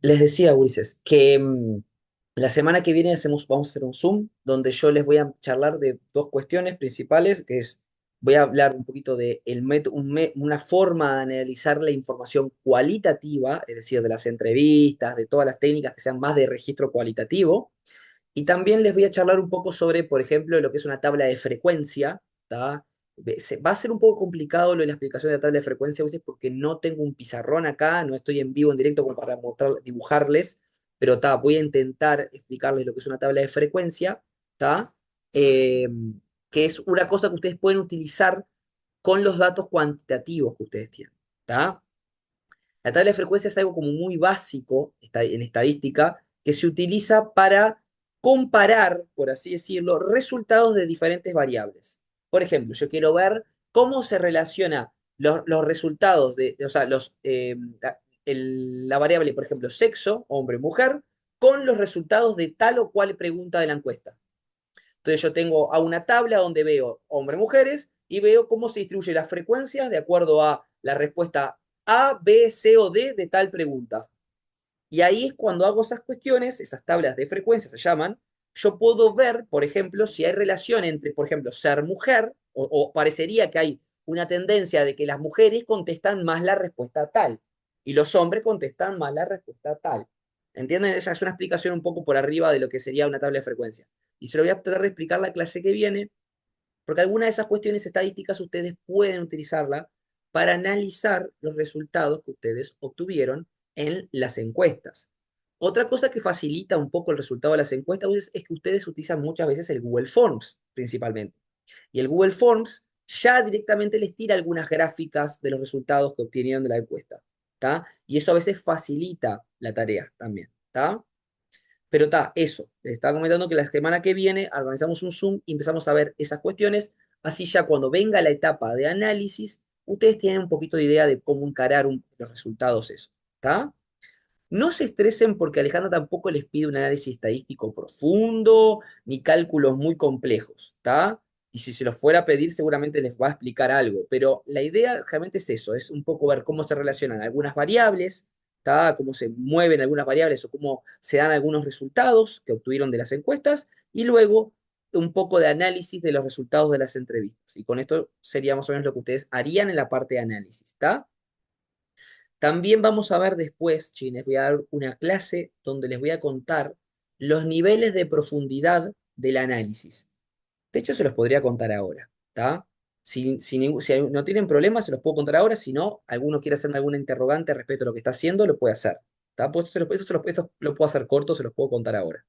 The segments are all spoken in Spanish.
Les decía, Ulises, que la semana que viene vamos a hacer un Zoom donde yo les voy a charlar de dos cuestiones principales, que es, voy a hablar un poquito de una forma de analizar la información cualitativa, es decir, de las entrevistas, de todas las técnicas que sean más de registro cualitativo, y también les voy a charlar un poco sobre, por ejemplo, lo que es una tabla de frecuencia, ¿tá? Va a ser un poco complicado lo de la explicación de la tabla de frecuencia a veces porque no tengo un pizarrón acá, no estoy en vivo, en directo como para mostrar, dibujarles, pero voy a intentar explicarles lo que es una tabla de frecuencia, ¿tá? Eh, que es una cosa que ustedes pueden utilizar con los datos cuantitativos que ustedes tienen, ¿tá? La tabla de frecuencia es algo como muy básico en estadística que se utiliza para comparar, por así decirlo, resultados de diferentes variables. Por ejemplo, yo quiero ver cómo se relaciona los resultados o sea, la variable, por ejemplo, sexo, hombre, mujer, con los resultados de tal o cual pregunta de la encuesta. Entonces yo tengo a una tabla donde veo hombres, mujeres y veo cómo se distribuyen las frecuencias de acuerdo a la respuesta A, B, C o D de tal pregunta. Y ahí es cuando hago esas cuestiones, esas tablas de frecuencia se llaman, yo puedo ver, por ejemplo, si hay relación entre, por ejemplo, ser mujer, o parecería que hay una tendencia de que las mujeres contestan más la respuesta tal y los hombres contestan más la respuesta tal. ¿Entienden? Esa es una explicación un poco por arriba de lo que sería una tabla de frecuencia. Y se lo voy a tratar de explicar la clase que viene, porque algunas de esas cuestiones estadísticas ustedes pueden utilizarla para analizar los resultados que ustedes obtuvieron en las encuestas. Otra cosa que facilita un poco el resultado de las encuestas es que ustedes utilizan muchas veces el Google Forms, principalmente. Y el Google Forms ya directamente les tira algunas gráficas de los resultados que obtuvieron de la encuesta. ¿Tá? Y eso a veces facilita la tarea también. ¿Tá? Pero está, eso. Les estaba comentando que la semana que viene organizamos un Zoom y empezamos a ver esas cuestiones. Así ya cuando venga la etapa de análisis, ustedes tienen un poquito de idea de cómo encarar los resultados eso. ¿Está? No se estresen porque Alejandra tampoco les pide un análisis estadístico profundo ni cálculos muy complejos. ¿Está? Y si se los fuera a pedir, seguramente les va a explicar algo. Pero la idea realmente es eso, es un poco ver cómo se relacionan algunas variables, ¿tá? Cómo se mueven algunas variables o cómo se dan algunos resultados que obtuvieron de las encuestas y luego un poco de análisis de los resultados de las entrevistas. Y con esto sería más o menos lo que ustedes harían en la parte de análisis, ¿está? También vamos a ver después, Chin, les voy a dar una clase donde les voy a contar los niveles de profundidad del análisis. De hecho, se los podría contar ahora, ¿está? Si no tienen problemas, se los puedo contar ahora. Si no, alguno quiere hacerme alguna interrogante respecto a lo que está haciendo, lo puede hacer. ¿Está? Pues esto lo puedo hacer corto, se los puedo contar ahora.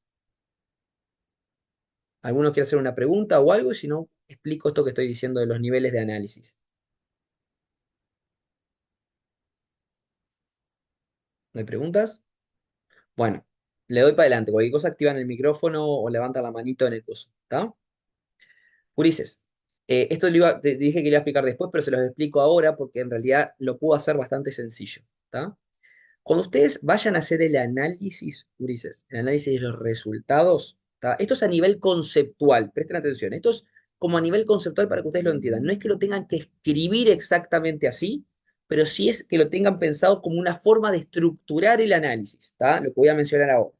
¿Alguno quiere hacer una pregunta o algo? Y si no, explico esto que estoy diciendo de los niveles de análisis. ¿No hay preguntas? Bueno, le doy para adelante. Cualquier cosa activan el micrófono o levantan la manito en el coso. ¿Está? Ulises, esto te dije que le iba a explicar después, pero se los explico ahora porque en realidad lo puedo hacer bastante sencillo. ¿Está? Cuando ustedes vayan a hacer el análisis, Ulises, el análisis de los resultados, ¿tá? Esto es a nivel conceptual, presten atención, esto es como a nivel conceptual para que ustedes lo entiendan. No es que lo tengan que escribir exactamente así, pero sí es que lo tengan pensado como una forma de estructurar el análisis, ¿tá? Lo que voy a mencionar ahora.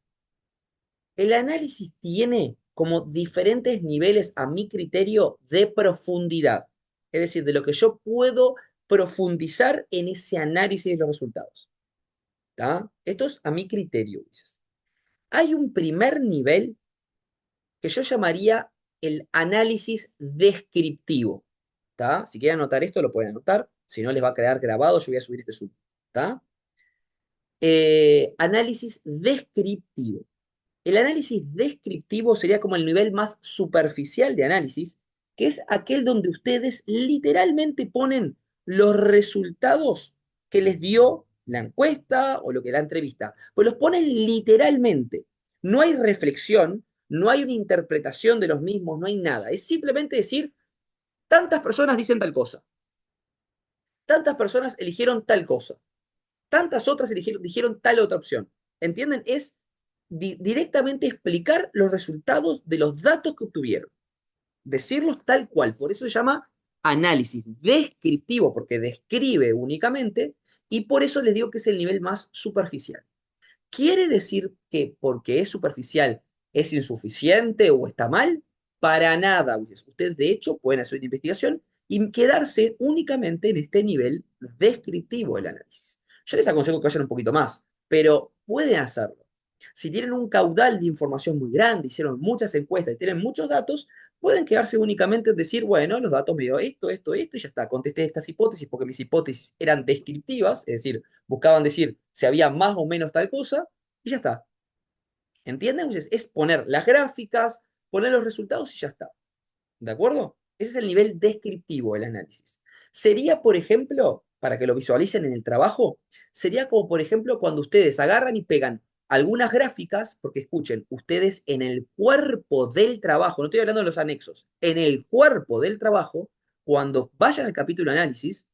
El análisis tiene como diferentes niveles, a mi criterio, de profundidad. Es decir, de lo que yo puedo profundizar en ese análisis de los resultados. ¿Tá? Esto es a mi criterio, Ulises. Hay un primer nivel que yo llamaría el análisis descriptivo. ¿Tá? Si quieren anotar esto, lo pueden anotar. Si no, les va a quedar grabado, yo voy a subir este sub. ¿Tá? Análisis descriptivo. El análisis descriptivo sería como el nivel más superficial de análisis, que es aquel donde ustedes literalmente ponen los resultados que les dio la encuesta o lo que la entrevista. Pues los ponen literalmente. No hay reflexión, no hay una interpretación de los mismos, no hay nada. Es simplemente decir, tantas personas dicen tal cosa, tantas personas eligieron tal cosa, tantas otras dijeron tal otra opción. ¿Entienden? Es directamente explicar los resultados de los datos que obtuvieron. Decirlos tal cual. Por eso se llama análisis descriptivo, porque describe únicamente, y por eso les digo que es el nivel más superficial. ¿Quiere decir que porque es superficial es insuficiente o está mal? Para nada, Ulises. Ustedes, de hecho, pueden hacer una investigación y quedarse únicamente en este nivel descriptivo del análisis. Yo les aconsejo que vayan un poquito más, pero pueden hacerlo. Si tienen un caudal de información muy grande, hicieron muchas encuestas y tienen muchos datos, pueden quedarse únicamente en decir, bueno, los datos me dio esto, y ya está. Contesté estas hipótesis porque mis hipótesis eran descriptivas, es decir, buscaban decir si había más o menos tal cosa, y ya está. ¿Entienden? Entonces, es poner las gráficas, poner los resultados y ya está. ¿De acuerdo? Ese es el nivel descriptivo del análisis. Sería, por ejemplo, para que lo visualicen en el trabajo, sería como, por ejemplo, cuando ustedes agarran y pegan algunas gráficas, porque escuchen, ustedes en el cuerpo del trabajo, no estoy hablando de los anexos, en el cuerpo del trabajo, cuando vayan al capítulo análisis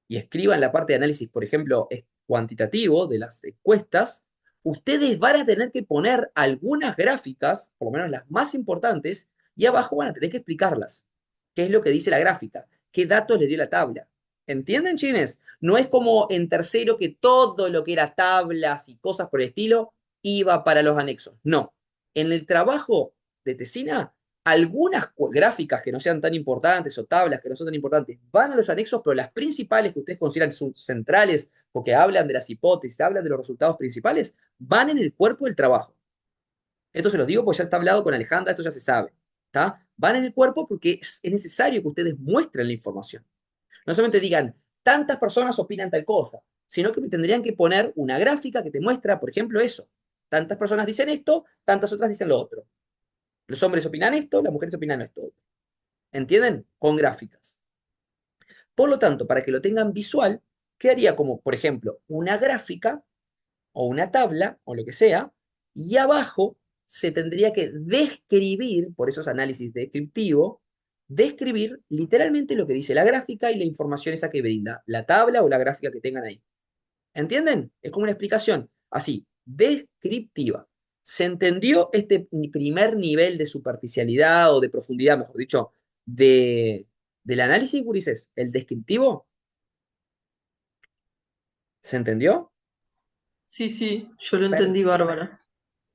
y escriban la parte de análisis, por ejemplo, cuantitativo de las encuestas, ustedes van a tener que poner algunas gráficas, por lo menos las más importantes, y abajo van a tener que explicarlas. ¿Qué es lo que dice la gráfica? ¿Qué datos le dio la tabla? ¿Entienden, chines? No es como en tercero que todo lo que era tablas y cosas por el estilo iba para los anexos. No. En el trabajo de Tesina, algunas gráficas que no sean tan importantes o tablas que no son tan importantes van a los anexos, pero las principales que ustedes consideran centrales porque hablan de las hipótesis, hablan de los resultados principales, van en el cuerpo del trabajo. Esto se los digo porque ya está hablado con Alejandra, esto ya se sabe. ¿Tá? Van en el cuerpo porque es necesario que ustedes muestren la información. No solamente digan, tantas personas opinan tal cosa, sino que tendrían que poner una gráfica que te muestra, por ejemplo, eso. Tantas personas dicen esto, tantas otras dicen lo otro. Los hombres opinan esto, las mujeres opinan esto. ¿Entienden? Con gráficas. Por lo tanto, para que lo tengan visual, quedaría como, por ejemplo, una gráfica o una tabla o lo que sea, y abajo se tendría que describir, por eso es análisis descriptivo, describir literalmente lo que dice la gráfica y la información esa que brinda la tabla o la gráfica que tengan ahí. ¿Entienden? Es como una explicación así, descriptiva. ¿Se entendió este primer nivel de superficialidad o de profundidad, mejor dicho, del análisis, Gurises? ¿El descriptivo? ¿Se entendió? Sí, sí, yo lo entendí, Perfecto. Bárbara.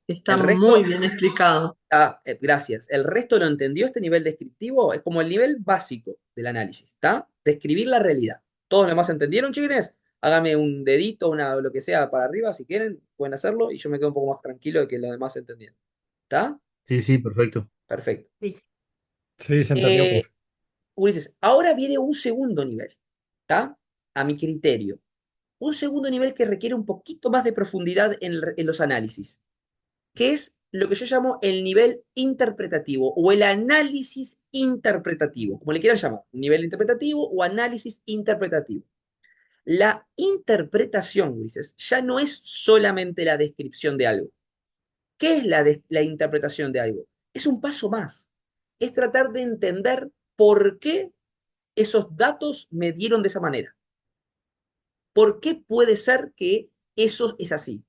Está El muy resto, bien explicado. gracias. ¿El resto lo entendió este nivel descriptivo? Es como el nivel básico del análisis, ¿está? Describir la realidad. ¿Todos los demás entendieron, chiquines? Hágame un dedito, lo que sea para arriba, si quieren, pueden hacerlo, y yo me quedo un poco más tranquilo de que los demás entendieron. ¿Está? Sí, sí, perfecto. Perfecto. Sí. Sí, se entendió, Eh, profe. Ulises, ahora viene un segundo nivel, ¿está? A mi criterio. Un segundo nivel que requiere un poquito más de profundidad en los análisis, que es lo que yo llamo el nivel interpretativo o el análisis interpretativo, como le quieran llamar, nivel interpretativo o análisis interpretativo. La interpretación, Ulises, ya no es solamente la descripción de algo. ¿Qué es la interpretación de algo? Es un paso más. Es tratar de entender por qué esos datos me dieron de esa manera. ¿Por qué puede ser que eso es así?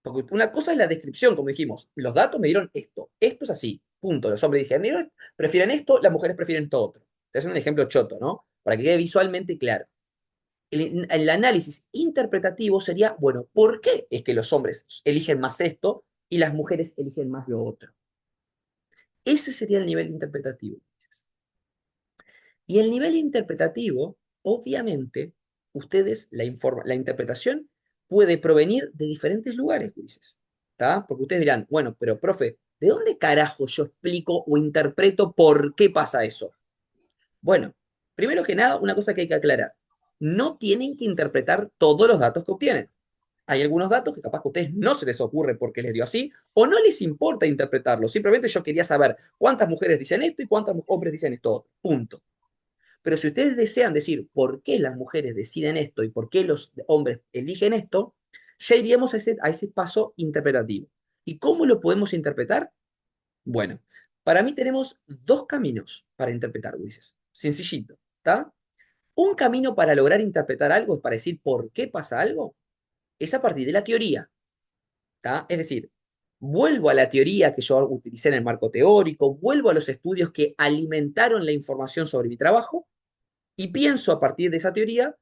Porque una cosa es la descripción, como dijimos, los datos me dieron esto es así, punto. Los hombres dijeron, prefieren esto, las mujeres prefieren esto otro. Te hacen un ejemplo choto, ¿no? Para que quede visualmente claro. El análisis interpretativo sería, bueno, ¿por qué es que los hombres eligen más esto y las mujeres eligen más lo otro? Ese sería el nivel interpretativo. Y el nivel interpretativo, obviamente, ustedes, la interpretación puede provenir de diferentes lugares, Ulises. ¿Tá? Porque ustedes dirán, bueno, pero profe, ¿de dónde carajo yo explico o interpreto por qué pasa eso? Bueno, primero que nada, una cosa que hay que aclarar. No tienen que interpretar todos los datos que obtienen. Hay algunos datos que capaz que a ustedes no se les ocurre porque les dio así, o no les importa interpretarlos. Simplemente yo quería saber cuántas mujeres dicen esto y cuántos hombres dicen esto otro. Punto. Pero si ustedes desean decir por qué las mujeres deciden esto y por qué los hombres eligen esto, ya iríamos a ese paso interpretativo. ¿Y cómo lo podemos interpretar? Bueno, para mí tenemos dos caminos para interpretar, Ulises. Sencillito, ¿está? Un camino para lograr interpretar algo es para decir por qué pasa algo, es a partir de la teoría, ¿está? Es decir, vuelvo a la teoría que yo utilicé en el marco teórico, vuelvo a los estudios que alimentaron la información sobre mi trabajo y pienso a partir de esa teoría,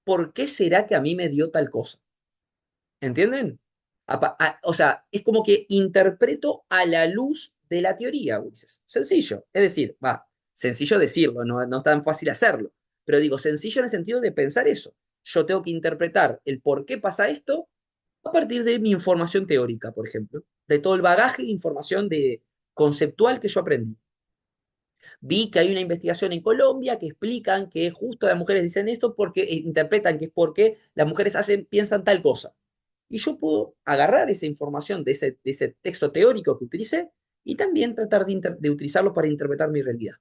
¿por qué será que a mí me dio tal cosa? ¿Entienden? O sea, es como que interpreto a la luz de la teoría, Ulises. Sencillo. Es decir, sencillo decirlo, no es tan fácil hacerlo. Pero digo, sencillo en el sentido de pensar eso. Yo tengo que interpretar el por qué pasa esto a partir de mi información teórica, por ejemplo, de todo el bagaje de información conceptual que yo aprendí. Vi que hay una investigación en Colombia que explican que justo las mujeres dicen esto porque interpretan que es porque las mujeres piensan tal cosa. Y yo puedo agarrar esa información de ese texto teórico que utilicé y también tratar de utilizarlo para interpretar mi realidad.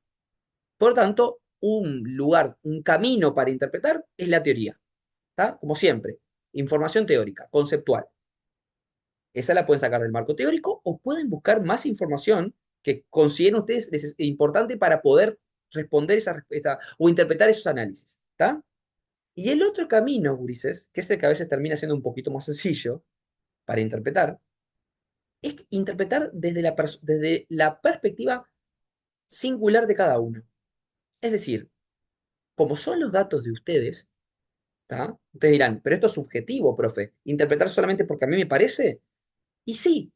Por lo tanto, un lugar, un camino para interpretar es la teoría. ¿Tá? Como siempre, información teórica, conceptual. Esa la pueden sacar del marco teórico o pueden buscar más información que consideren ustedes importante para poder responder esa respuesta o interpretar esos análisis. ¿Está? Y el otro camino, Gurises, que es el que a veces termina siendo un poquito más sencillo para interpretar, es interpretar desde la perspectiva singular de cada uno. Es decir, como son los datos de ustedes, ¿tá? Ustedes dirán, pero esto es subjetivo, profe. ¿Interpretar solamente porque a mí me parece? Y sí,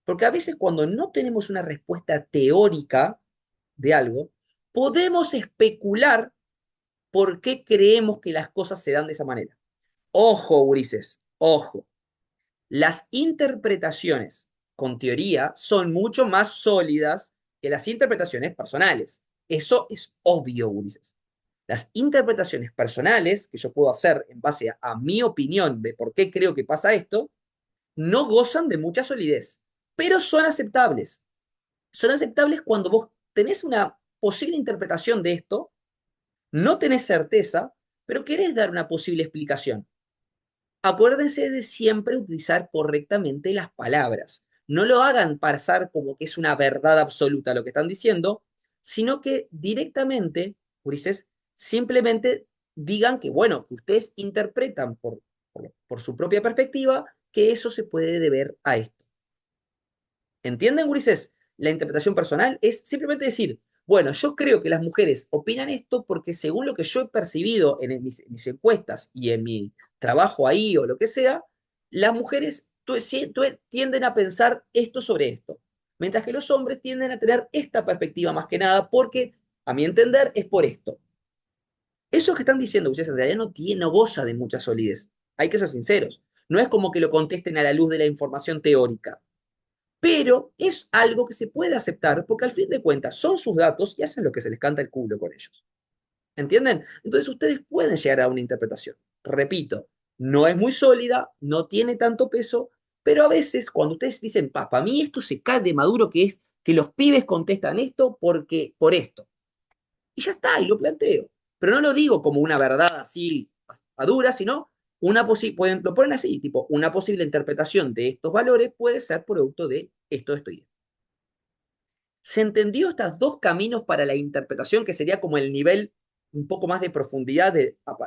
porque a veces cuando no tenemos una respuesta teórica de algo, podemos especular por qué creemos que las cosas se dan de esa manera. Ojo, Ulises, ojo. Las interpretaciones con teoría son mucho más sólidas que las interpretaciones personales. Eso es obvio, Ulises. Las interpretaciones personales que yo puedo hacer en base a mi opinión de por qué creo que pasa esto, no gozan de mucha solidez, pero son aceptables. Son aceptables cuando vos tenés una posible interpretación de esto, no tenés certeza, pero querés dar una posible explicación. Acuérdense de siempre utilizar correctamente las palabras. No lo hagan pasar como que es una verdad absoluta lo que están diciendo, sino que directamente, Ulises, simplemente digan que, bueno, que ustedes interpretan por su propia perspectiva que eso se puede deber a esto. ¿Entienden, Ulises? La interpretación personal es simplemente decir, bueno, yo creo que las mujeres opinan esto porque según lo que yo he percibido en mis encuestas y en mi trabajo ahí o lo que sea, las mujeres tienden a pensar esto sobre esto, mientras que los hombres tienden a tener esta perspectiva más que nada porque, a mi entender, es por esto. Eso que están diciendo ustedes en realidad no goza de mucha solidez. Hay que ser sinceros. No es como que lo contesten a la luz de la información teórica, pero es algo que se puede aceptar porque al fin de cuentas son sus datos y hacen lo que se les canta el culo con ellos. ¿Entienden? Entonces ustedes pueden llegar a una interpretación. Repito, no es muy sólida, no tiene tanto peso, pero a veces cuando ustedes dicen, para mí esto se cae de maduro, que es que los pibes contestan esto porque por esto. Y ya está, y lo planteo. Pero no lo digo como una verdad así a dura, sino lo ponen así, tipo, una posible interpretación de estos valores puede ser producto de esto y esto. ¿Se entendió estos dos caminos para la interpretación, que sería como el nivel un poco más de profundidad,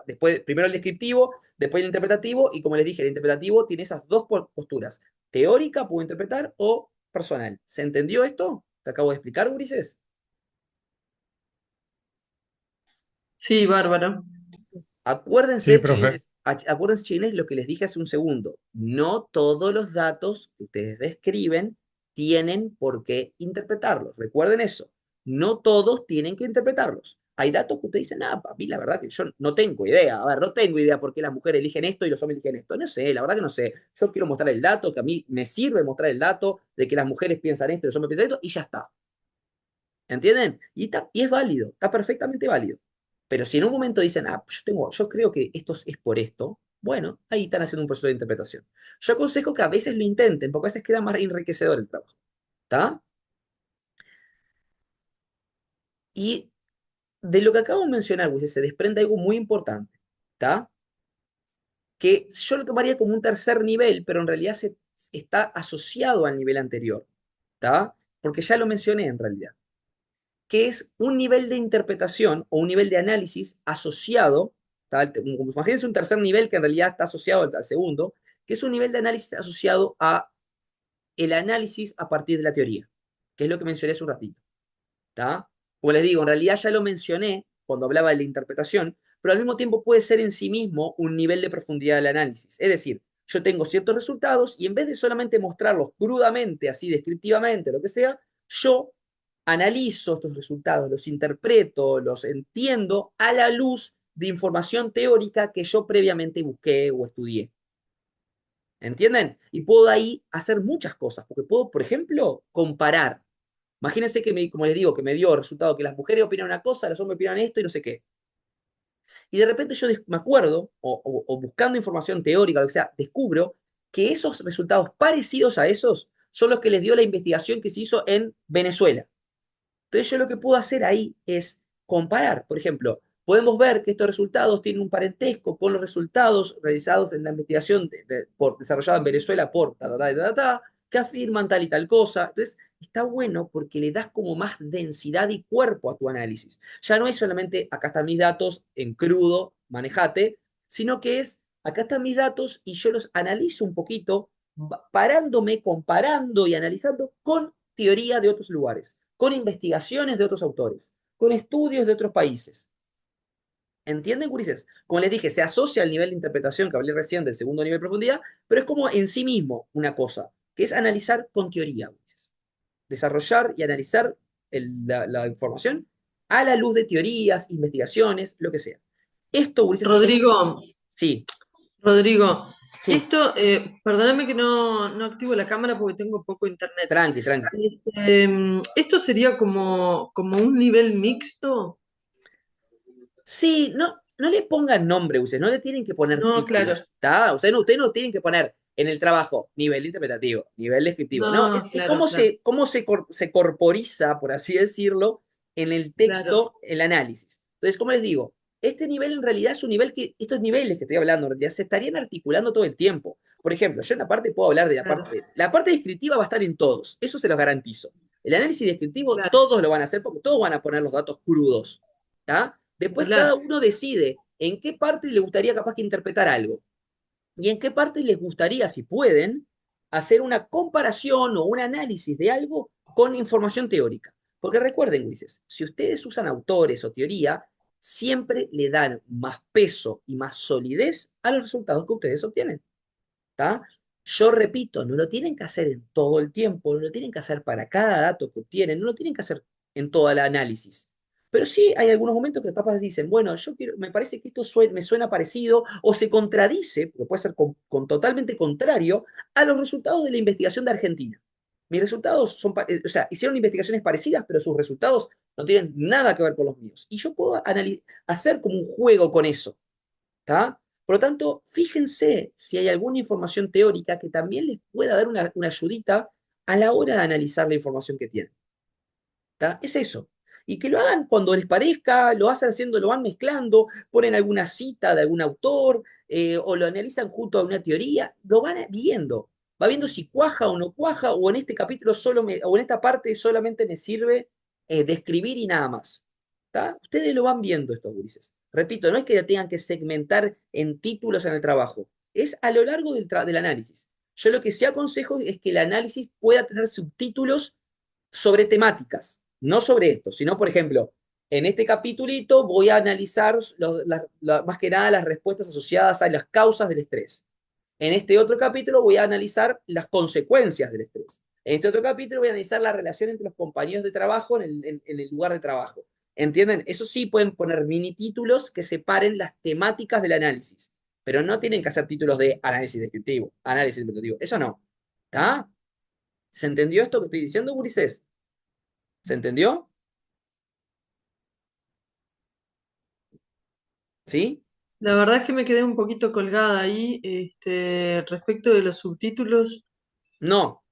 después, primero el descriptivo, después el interpretativo, y como les dije, el interpretativo tiene esas dos posturas, teórica, puedo interpretar, o personal. ¿Se entendió esto? ¿Te acabo de explicar, Ulises? Sí, bárbaro. Sí, Acuérdense, profe. chiquilines, lo que les dije hace un segundo. No todos los datos que ustedes describen tienen por qué interpretarlos. Recuerden eso. No todos tienen que interpretarlos. Hay datos que ustedes dicen, a mí la verdad que yo no tengo idea. A ver, no tengo idea por qué las mujeres eligen esto y los hombres eligen esto. No sé, la verdad que no sé. Yo quiero mostrar el dato, que a mí me sirve mostrar el dato de que las mujeres piensan esto y los hombres piensan esto, y ya está. ¿Entienden? Y es válido, está perfectamente válido. Pero si en un momento dicen, yo creo que esto es por esto, bueno, ahí están haciendo un proceso de interpretación. Yo aconsejo que a veces lo intenten, porque a veces queda más enriquecedor el trabajo. ¿Está? Y de lo que acabo de mencionar, Luis, se desprende algo muy importante. ¿Está? Que yo lo tomaría como un tercer nivel, pero en realidad está asociado al nivel anterior. ¿Está? Porque ya lo mencioné en realidad, que es un nivel de interpretación o un nivel de análisis asociado, imagínense un tercer nivel que en realidad está asociado al segundo, que es un nivel de análisis asociado a el análisis a partir de la teoría, que es lo que mencioné hace un ratito. ¿Tá? Como les digo, en realidad ya lo mencioné cuando hablaba de la interpretación, pero al mismo tiempo puede ser en sí mismo un nivel de profundidad del análisis. Es decir, yo tengo ciertos resultados y en vez de solamente mostrarlos crudamente, así descriptivamente, lo que sea, yo analizo estos resultados, los interpreto, los entiendo a la luz de información teórica que yo previamente busqué o estudié. ¿Entienden? Y puedo ahí hacer muchas cosas, porque puedo, por ejemplo, comparar. Imagínense que, como les digo, que me dio el resultado que las mujeres opinan una cosa, los hombres opinan esto y no sé qué. Y de repente yo me acuerdo, o buscando información teórica, o lo que sea, descubro que esos resultados parecidos a esos son los que les dio la investigación que se hizo en Venezuela. Entonces yo lo que puedo hacer ahí es comparar. Por ejemplo, podemos ver que estos resultados tienen un parentesco con los resultados realizados en la investigación desarrollada en Venezuela por que afirman tal y tal cosa. Entonces está bueno porque le das como más densidad y cuerpo a tu análisis. Ya no es solamente acá están mis datos en crudo, manejate, sino que es acá están mis datos y yo los analizo un poquito, parándome, comparando y analizando con teoría de otros lugares, con investigaciones de otros autores, con estudios de otros países. ¿Entienden, gurises? Como les dije, se asocia al nivel de interpretación que hablé recién del segundo nivel de profundidad, pero es como en sí mismo una cosa, que es analizar con teoría, gurises. Desarrollar y analizar la información a la luz de teorías, investigaciones, lo que sea. Esto, gurises, es... Rodrigo, Sí, Rodrigo, sí, esto, perdóname que no activo la cámara porque tengo poco internet. tranqui, tranqui. ¿Esto sería como un nivel mixto? Sí, no le pongan nombre, ustedes no le tienen que poner No, claro. títulos, ¿está? Ustedes no tienen que poner en el trabajo nivel interpretativo, nivel descriptivo. No, No, es claro, claro, cómo se corporiza, por así decirlo, en el claro, texto, el análisis. Entonces, como les digo, este nivel en realidad es un nivel que, estos niveles que estoy hablando, en realidad se estarían articulando todo el tiempo. Por ejemplo, yo en la parte puedo hablar de claro, la parte descriptiva va a estar en todos, eso se los garantizo. El análisis descriptivo claro. todos lo van a hacer porque todos van a poner los datos crudos. ¿Tá? Ni Después cada hablar, uno decide en qué parte le gustaría capaz que interpretar algo y en qué parte les gustaría, si pueden, hacer una comparación o un análisis de algo con información teórica. Porque recuerden, Ulises, si ustedes usan autores o teoría, siempre le dan más peso y más solidez a los resultados que ustedes obtienen. ¿Tá? Yo repito, no lo tienen que hacer en todo el tiempo, no lo tienen que hacer para cada dato que obtienen, no lo tienen que hacer en todo el análisis. Pero sí hay algunos momentos que capaz dicen, bueno, yo quiero, me parece que esto me suena parecido o se contradice, porque puede ser totalmente contrario a los resultados de la investigación de Argentina. Mis resultados son, o sea, hicieron investigaciones parecidas, pero sus resultados no tienen nada que ver con los míos. Y yo puedo hacer como un juego con eso. ¿Tá? Por lo tanto, fíjense si hay alguna información teórica que también les pueda dar una ayudita a la hora de analizar la información que tienen. ¿Tá? Es eso. Y que lo hagan cuando les parezca, lo hacen haciendo, lo van mezclando, ponen alguna cita de algún autor o lo analizan junto a una teoría, lo van viendo. Va viendo si cuaja o no cuaja, o en este capítulo o en esta parte solamente me sirve describir y nada más. ¿Tá? Ustedes lo van viendo estos grises. Repito, no es que lo tengan que segmentar en títulos en el trabajo, es a lo largo del análisis. Yo lo que sí aconsejo es que el análisis pueda tener subtítulos sobre temáticas, no sobre esto, sino, por ejemplo, en este capítulito voy a analizar más que nada las respuestas asociadas a las causas del estrés. En este otro capítulo voy a analizar las consecuencias del estrés. En este otro capítulo voy a analizar la relación entre los compañeros de trabajo en el lugar de trabajo. ¿Entienden? Eso sí pueden poner mini títulos que separen las temáticas del análisis, pero no tienen que hacer títulos de análisis descriptivo, análisis interpretativo. Eso no. ¿Está? ¿Se entendió esto que estoy diciendo, Ulises? ¿Se entendió? ¿Sí? la verdad es que me quedé un poquito colgada ahí, respecto de los subtítulos. No.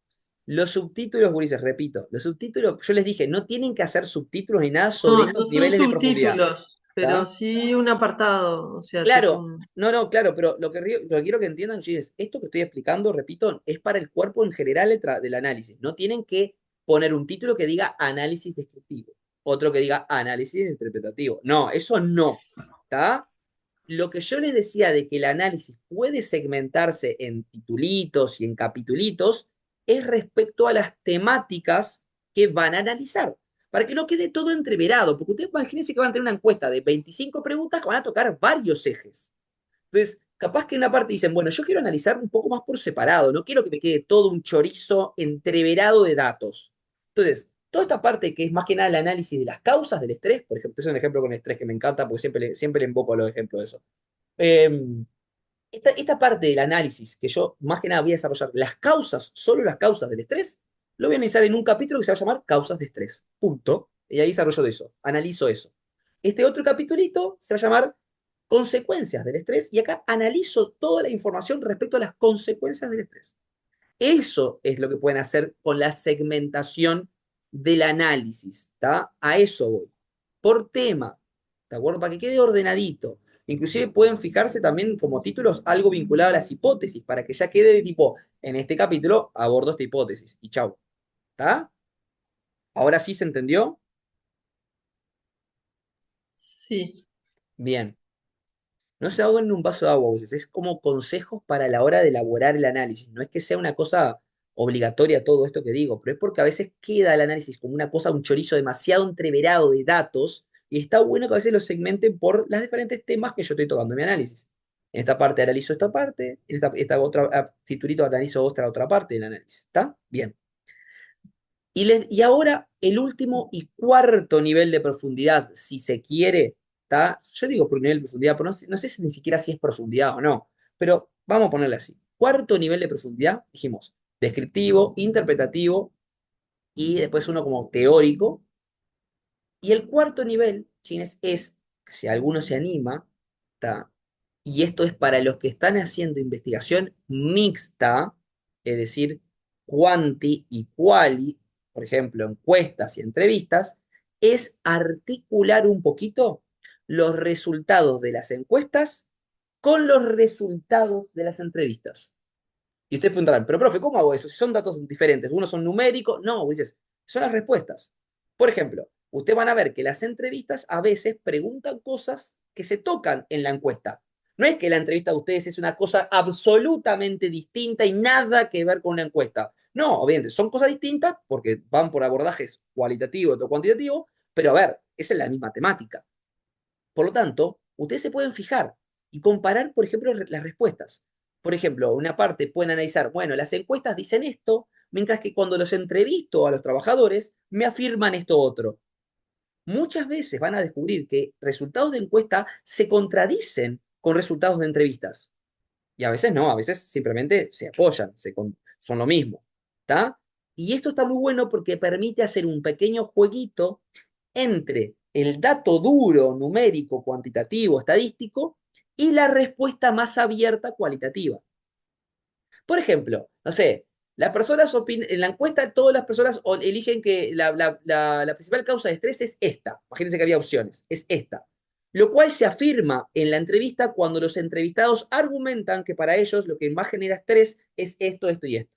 Los subtítulos, Ulises, repito, los subtítulos, yo les dije, no tienen que hacer subtítulos ni nada sobre No, no estos son niveles de profundidad. subtítulos, pero ¿Está? sí un apartado, o sea, tipo Claro, no, claro, pero lo que quiero que entiendan, sí, es esto que estoy explicando, repito, es para el cuerpo en general del análisis. No tienen que poner un título que diga análisis descriptivo, otro que diga análisis interpretativo. No, eso no. ¿Está? Lo que yo les decía de que el análisis puede segmentarse en titulitos y en capitulitos es respecto a las temáticas que van a analizar, para que no quede todo entreverado, porque ustedes imagínense que van a tener una encuesta de 25 preguntas que van a tocar varios ejes. Entonces, capaz que en una parte dicen, bueno, yo quiero analizar un poco más por separado, no quiero que me quede todo un chorizo entreverado de datos. Entonces, toda esta parte que es más que nada el análisis de las causas del estrés, por ejemplo, es un ejemplo con el estrés que me encanta porque siempre le invoco los ejemplos de eso. Esta parte del análisis que yo más que nada voy a desarrollar, las causas, solo las causas del estrés, lo voy a analizar en un capítulo que se va a llamar causas de estrés. Punto. Y ahí desarrollo de eso, analizo eso. Este otro capitulito se va a llamar consecuencias del estrés y acá analizo toda la información respecto a las consecuencias del estrés. Eso es lo que pueden hacer con la segmentación del análisis, ¿está? A eso voy. Por tema, ¿de acuerdo? Para que quede ordenadito. Inclusive pueden fijarse también como títulos algo vinculado a las hipótesis, para que ya quede de tipo, en este capítulo abordo esta hipótesis. Y chau. ¿Está? ¿Ahora sí se entendió? Sí, Bien. No se ahoguen en un vaso de agua, a veces. Es como consejos para la hora de elaborar el análisis. No es que sea una cosa obligatoria todo esto que digo, pero es porque a veces queda el análisis como una cosa, un chorizo demasiado entreverado de datos, y está bueno que a veces lo segmenten por los diferentes temas que yo estoy tocando en mi análisis. En esta parte analizo esta parte, en esta otra titulito analizo otra parte del análisis. ¿Está? Bien. Y ahora el último y cuarto nivel de profundidad, si se quiere, ¿tá? Yo digo por nivel de profundidad, pero no sé ni siquiera si es profundidad o no, pero vamos a ponerle así. Cuarto nivel de profundidad, dijimos, descriptivo, interpretativo y después uno como teórico. Y el cuarto nivel, chines, es, si alguno se anima, ¿tá? Y esto es para los que están haciendo investigación mixta, es decir, quanti y quali, por ejemplo, encuestas y entrevistas, es articular un poquito los resultados de las encuestas con los resultados de las entrevistas. Y ustedes preguntarán, pero profe, ¿cómo hago eso? Si son datos diferentes, unos son numéricos, no, vos dices, son las respuestas. Por ejemplo, ustedes van a ver que las entrevistas a veces preguntan cosas que se tocan en la encuesta. No es que la entrevista de ustedes es una cosa absolutamente distinta y nada que ver con una encuesta. No, obviamente, son cosas distintas porque van por abordajes cualitativos o cuantitativos, pero a ver, esa es la misma temática. Por lo tanto, ustedes se pueden fijar y comparar, por ejemplo, las respuestas. Por ejemplo, una parte pueden analizar, bueno, las encuestas dicen esto, mientras que cuando los entrevisto a los trabajadores, me afirman esto otro. Muchas veces van a descubrir que resultados de encuesta se contradicen con resultados de entrevistas. Y a veces no, a veces simplemente se apoyan, son lo mismo. ¿Está? Y esto está muy bueno porque permite hacer un pequeño jueguito entre el dato duro, numérico, cuantitativo, estadístico, y la respuesta más abierta, cualitativa. Por ejemplo, no sé, las personas en la encuesta todas las personas eligen que la principal causa de estrés es esta. Imagínense que había opciones, es esta. Lo cual se afirma en la entrevista cuando los entrevistados argumentan que para ellos lo que más genera estrés es esto, esto y esto.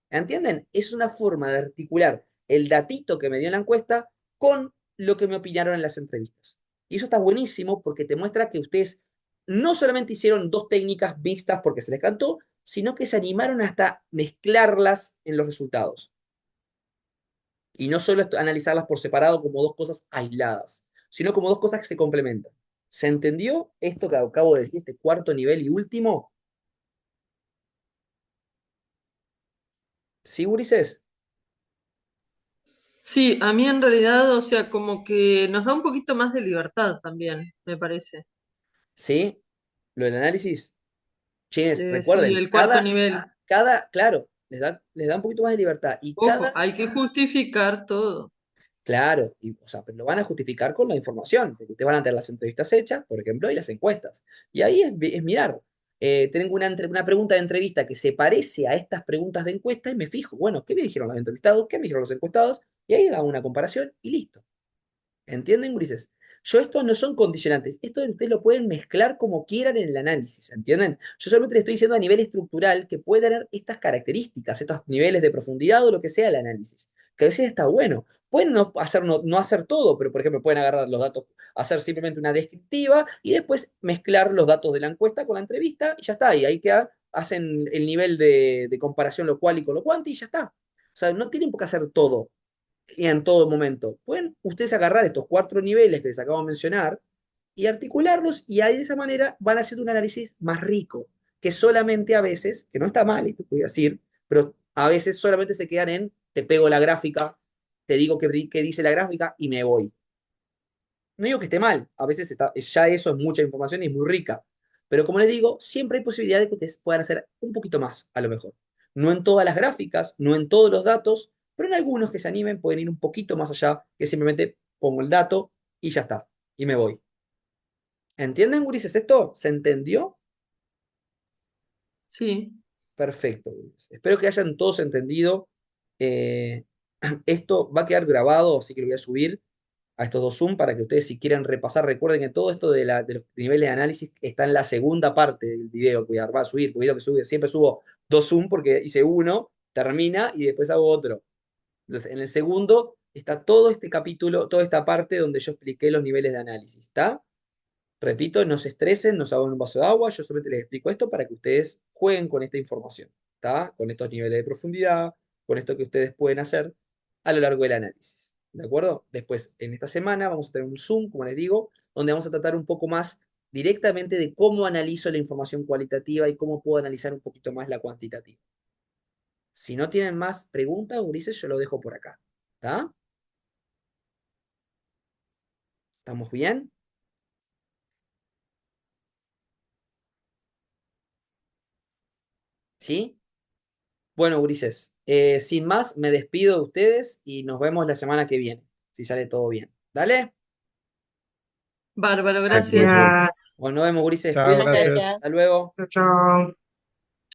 ¿Entienden? Es una forma de articular el datito que me dio en la encuesta con lo que me opinaron en las entrevistas. Y eso está buenísimo porque te muestra que ustedes no solamente hicieron dos técnicas mixtas porque se les cantó, sino que se animaron hasta mezclarlas en los resultados. Y no solo analizarlas por separado como dos cosas aisladas, sino como dos cosas que se complementan. ¿Se entendió esto que acabo de decir, este cuarto nivel y último? ¿Sí, Ulises? sí, a mí en realidad, o sea, como que nos da un poquito más de libertad también, me parece. ¿Sí? Lo del análisis. Chines, Sí, recuerden, el cuarto nivel. claro, les da un poquito más de libertad. Y Ojo, cada, hay que justificar todo. claro, o sea, pero lo van a justificar con la información, porque ustedes van a tener las entrevistas hechas, por ejemplo, y las encuestas. Y ahí es mirar. Tengo una pregunta de entrevista que se parece a estas preguntas de encuesta y me fijo, bueno, ¿qué me dijeron los entrevistados? ¿Qué me dijeron los encuestados? Y ahí hago una comparación y listo. ¿Entienden, Grises? Yo estos no son condicionantes, esto ustedes lo pueden mezclar como quieran en el análisis, ¿entienden? Yo solamente les estoy diciendo a nivel estructural que puede tener estas características, estos niveles de profundidad o lo que sea el análisis, que a veces está bueno. Pueden no hacer todo, pero por ejemplo pueden agarrar los datos, hacer simplemente una descriptiva y después mezclar los datos de la encuesta con la entrevista y ya está, y ahí queda, hacen el nivel de comparación lo cual y con lo cuanti y ya está. O sea, no tienen por qué hacer todo y en todo momento. Pueden ustedes agarrar estos cuatro niveles que les acabo de mencionar y articularlos, y ahí de esa manera van haciendo un análisis más rico, que solamente a veces, que no está mal, y te voy a decir, pero a veces solamente se quedan en, te pego la gráfica, te digo qué dice la gráfica y me voy. No digo que esté mal, a veces ya eso es mucha información y es muy rica, pero como les digo, siempre hay posibilidad de que ustedes puedan hacer un poquito más, a lo mejor. No en todas las gráficas, no en todos los datos, pero en algunos que se animen pueden ir un poquito más allá, que simplemente pongo el dato y ya está, y me voy. ¿Entienden, gurises, esto? ¿Se entendió? Sí. Perfecto, gurises. Espero que hayan todos entendido. Eh, Esto va a quedar grabado, así que lo voy a subir a estos dos Zoom para que ustedes si quieren repasar, recuerden que todo esto de los niveles de análisis está en la segunda parte del video que voy a subir, porque siempre subo dos Zoom porque hice uno, termina y después hago otro. Entonces, en el segundo está todo este capítulo, toda esta parte donde yo expliqué los niveles de análisis, ¿está? Repito, no se estresen, no se hagan un vaso de agua, yo solamente les explico esto para que ustedes jueguen con esta información, ¿está? Con estos niveles de profundidad, con esto que ustedes pueden hacer a lo largo del análisis, ¿de acuerdo? Después, en esta semana vamos a tener un Zoom, como les digo, donde vamos a tratar un poco más directamente de cómo analizo la información cualitativa y cómo puedo analizar un poquito más la cuantitativa. Si no tienen más preguntas, Ulises, yo lo dejo por acá, ¿está? ¿Estamos bien? ¿Sí? Bueno, Ulises, sin más, me despido de ustedes y nos vemos la semana que viene, si sale todo bien. ¿Dale? Bárbaro, Perfecto, Jesús. gracias. Gracias. Bueno, nos vemos, Ulises. Chao, Muchas Cuídense. gracias. gracias. Hasta luego. Chao, chao.